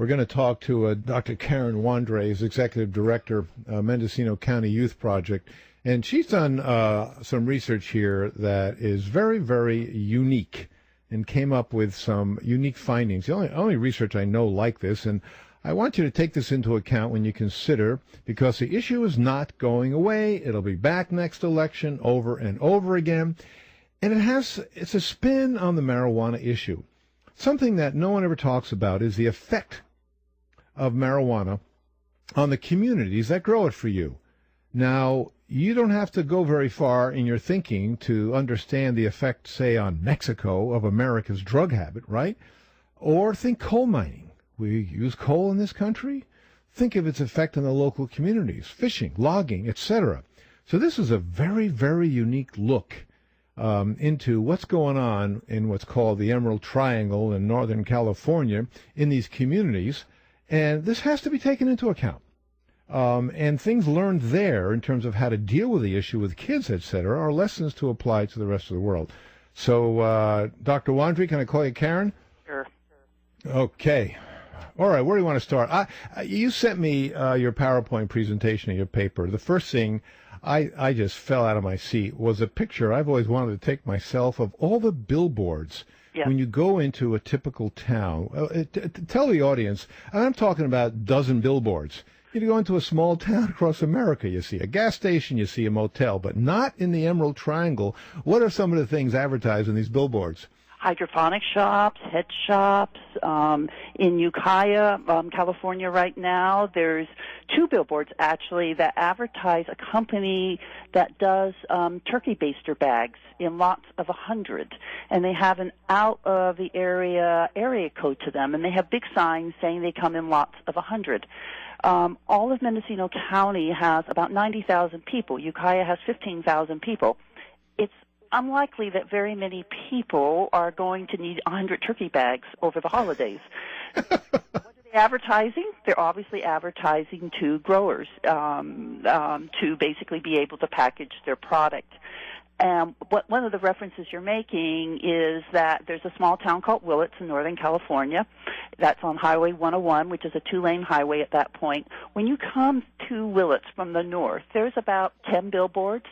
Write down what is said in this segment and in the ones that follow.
We're going to talk to Dr. Karin Wandrei, who's Executive Director, Mendocino County Youth Project. And she's done some research here that is very, very unique and came up with some unique findings. The only research I know like this, and I want you to take this into account when you consider, because the issue is not going away. It'll be back next election over and over again. And it's a spin on the marijuana issue. Something that no one ever talks about is the effect of marijuana on the communities that grow it for you. Now, you don't have to go very far in your thinking to understand the effect, say, on Mexico of America's drug habit, right? Or think coal mining. We use coal in this country. Think of its effect on the local communities, fishing, logging, etc. So this is a very, very unique look into what's going on in what's called the Emerald Triangle in Northern California in these communities. And this has to be taken into account. And things learned there in terms of how to deal with the issue with kids, etc., are lessons to apply to the rest of the world. So, Dr. Wandrei, can I call you Karin? Sure. Okay. All right, where do you want to start? You sent me your PowerPoint presentation of your paper. The first thing I just fell out of my seat was a picture I've always wanted to take myself of all the billboards. Yeah. When you go into a typical town. Tell the audience, and I'm talking about dozen billboards. You go into a small town across America, you see a gas station, you see a motel, but not in the Emerald Triangle. What are some of the things advertised in these billboards? Hydroponic shops, head shops. In Ukiah, California right now, there's 2 billboards actually that advertise a company that does turkey baster bags in lots of 100. And they have an out of the area code to them, and they have big signs saying they come in lots of 100. All of Mendocino County has about 90,000 people. Ukiah has 15,000 people. It's unlikely that very many people are going to need 100 turkey bags over the holidays. What are they advertising? They're obviously advertising to growers to basically be able to package their product. One of the references you're making is that there's a small town called Willits in Northern California. That's on Highway 101, which is a 2-lane highway at that point. When you come to Willits from the north, there's about 10 billboards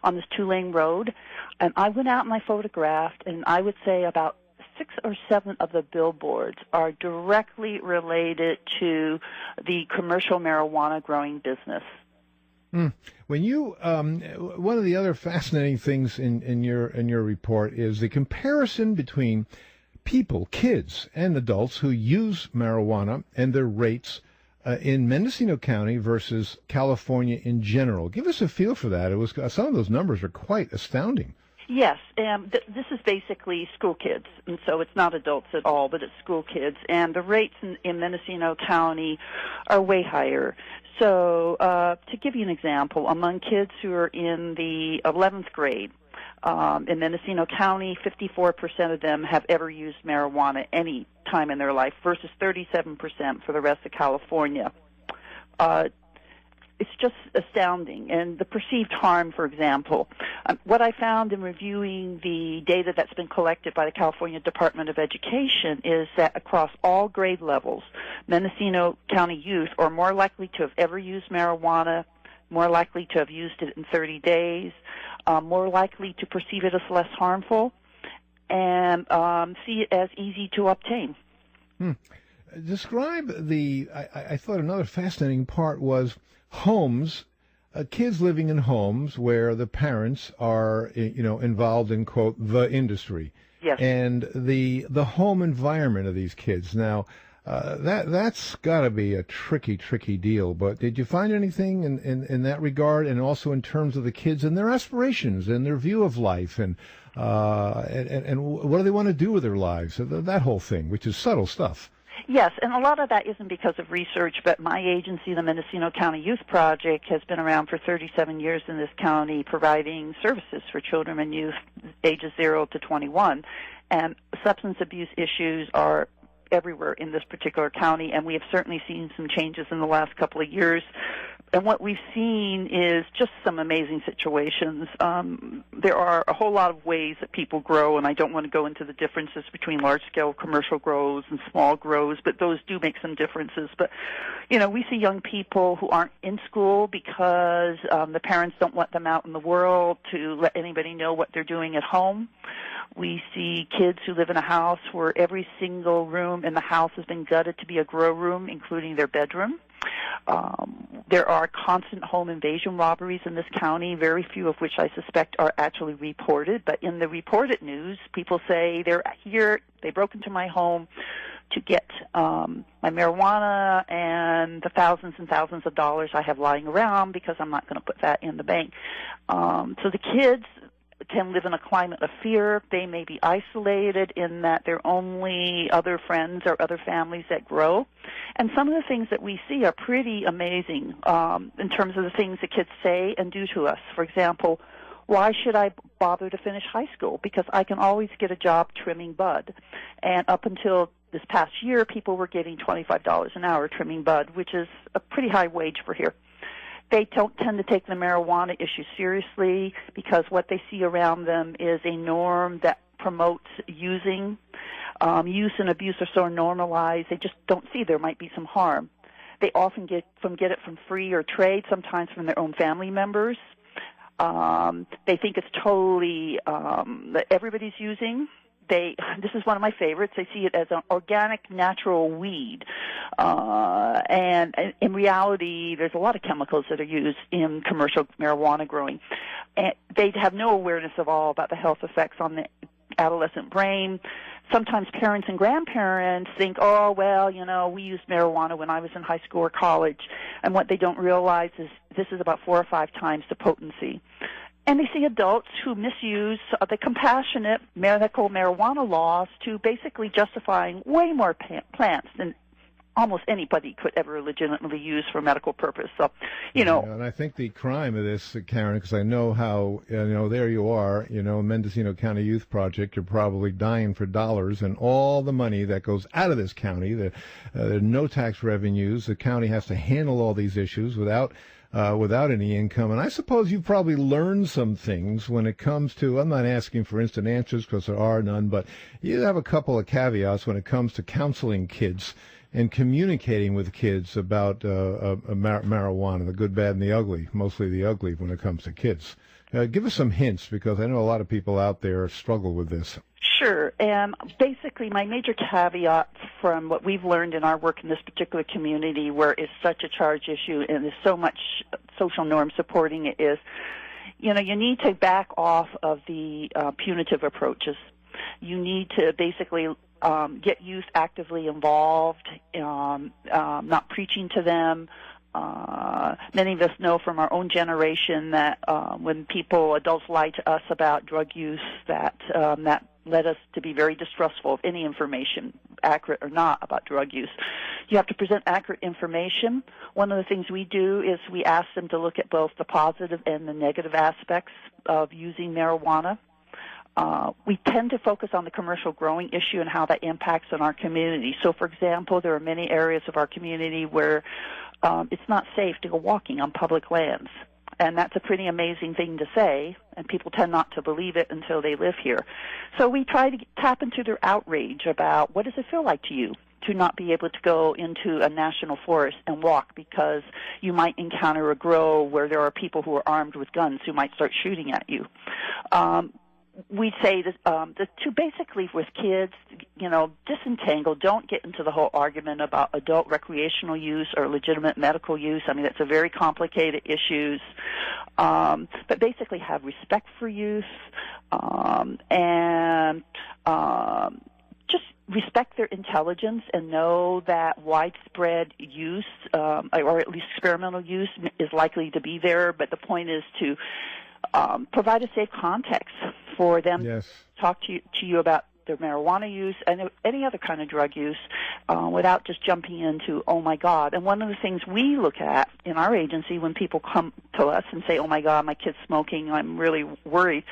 on this 2-lane road. And I went out and I photographed, and I would say about 6 or 7 of the billboards are directly related to the commercial marijuana growing business. When you, one of the other fascinating things in your report is the comparison between people, kids and adults who use marijuana and their rates in Mendocino County versus California in general. Give us a feel for that. It was some of those numbers are quite astounding. Yes, this is basically school kids, and so it's not adults at all, but it's school kids. And the rates in Mendocino County are way higher. So to give you an example, among kids who are in the 11th grade, in Mendocino County, 54% of them have ever used marijuana any time in their life versus 37% for the rest of California. It's just astounding. And the perceived harm, for example, what I found in reviewing the data that's been collected by the California Department of Education is that across all grade levels, Mendocino County youth are more likely to have ever used marijuana, more likely to have used it in 30 days, more likely to perceive it as less harmful, and see it as easy to obtain. Describe I thought another fascinating part was homes, kids living in homes where the parents are, involved in, quote, the industry. Yes. And the home environment of these kids. Now, that's got to be a tricky deal. But did you find anything in that regard, and also in terms of the kids and their aspirations and their view of life, and what do they want to do with their lives? That whole thing, which is subtle stuff. Yes, and a lot of that isn't because of research, but my agency, the Mendocino County Youth Project, has been around for 37 years in this county providing services for children and youth ages 0 to 21. And substance abuse issues are everywhere in this particular county, and we have certainly seen some changes in the last couple of years. And what we've seen is just some amazing situations. There are a whole lot of ways that people grow, and I don't want to go into the differences between large-scale commercial grows and small grows, but those do make some differences. But, we see young people who aren't in school because the parents don't want them out in the world to let anybody know what they're doing at home. We see kids who live in a house where every single room in the house has been gutted to be a grow room, including their bedroom. There are constant home invasion robberies in this county, very few of which I suspect are actually reported. But in the reported news, people say they're here, they broke into my home to get my marijuana and the thousands and thousands of dollars I have lying around because I'm not going to put that in the bank. So the kids can live in a climate of fear. They may be isolated in that they're only other friends or other families that grow. And some of the things that we see are pretty amazing in terms of the things the kids say and do to us. For example, why should I bother to finish high school? Because I can always get a job trimming bud. And up until this past year, people were getting $25 an hour trimming bud, which is a pretty high wage for here. They don't tend to take the marijuana issue seriously because what they see around them is a norm that promotes using. Use and abuse are so normalized, they just don't see there might be some harm. They often get it from free or trade, sometimes from their own family members. They think it's totally that everybody's using. This is one of my favorites. They see it as an organic, natural weed. And in reality, there's a lot of chemicals that are used in commercial marijuana growing. And they have no awareness at all about the health effects on the adolescent brain. Sometimes parents and grandparents think, oh, well, we used marijuana when I was in high school or college. And what they don't realize is this is about 4 or 5 times the potency. And they see adults who misuse the compassionate medical marijuana laws to basically justifying way more plants than almost anybody could ever legitimately use for medical purpose. So, Yeah, and I think the crime of this, Karin, because I know how, there you are, Mendocino County Youth Project, you're probably dying for dollars, and all the money that goes out of this county, there are no tax revenues. The county has to handle all these issues without any income. And I suppose you probably learned some things when it comes to, I'm not asking for instant answers because there are none, but you have a couple of caveats when it comes to counseling kids and communicating with kids about marijuana, the good, bad, and the ugly, mostly the ugly when it comes to kids. Give us some hints, because I know a lot of people out there struggle with this. Sure. And basically, my major caveat from what we've learned in our work in this particular community, where it's such a charged issue and there's so much social norm supporting it, is, you need to back off of the punitive approaches. You need to basically get youth actively involved, not preaching to them. Many of us know from our own generation that when adults lie to us about drug use, that led us to be very distrustful of any information, accurate or not, about drug use. You have to present accurate information. One of the things we do is we ask them to look at both the positive and the negative aspects of using marijuana. We tend to focus on the commercial growing issue and how that impacts on our community. So, for example, there are many areas of our community where it's not safe to go walking on public lands. And that's a pretty amazing thing to say, and people tend not to believe it until they live here. So we try to tap into their outrage about what does it feel like to you to not be able to go into a national forest and walk because you might encounter a grow where there are people who are armed with guns who might start shooting at you. We say to basically with kids, disentangle. Don't get into the whole argument about adult recreational use or legitimate medical use. I mean, it's a very complicated issues. But basically have respect for youth and just respect their intelligence and know that widespread use or at least experimental use is likely to be there. But the point is to provide a safe context for them to talk to you about their marijuana use and any other kind of drug use without just jumping into, oh, my God. And one of the things we look at in our agency when people come to us and say, oh, my God, my kid's smoking, I'm really worried,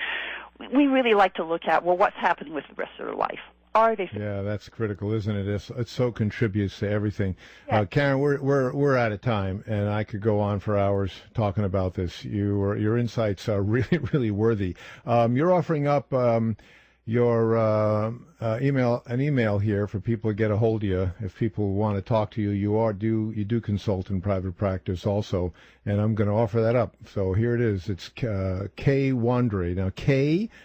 we really like to look at, well, what's happening with the rest of their life? Are they? Yeah, that's critical, isn't it? It so contributes to everything. Yes. Karin, we're out of time, and I could go on for hours talking about this. Your insights are really, really worthy. You're offering up your email here for people to get a hold of you if people want to talk to you. You do consult in private practice also, and I'm going to offer that up. So here it is. It's K Wandrei. Now KWANDREI,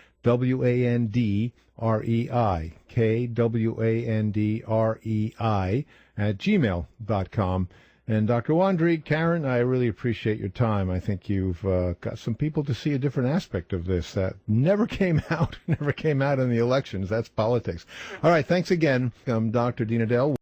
KWANDREI @gmail.com. And Dr. Wandrei, Karin, I really appreciate your time. I think you've got some people to see a different aspect of this that never came out in the elections. That's politics. All right, thanks again. I'm Dr. Dean Edell.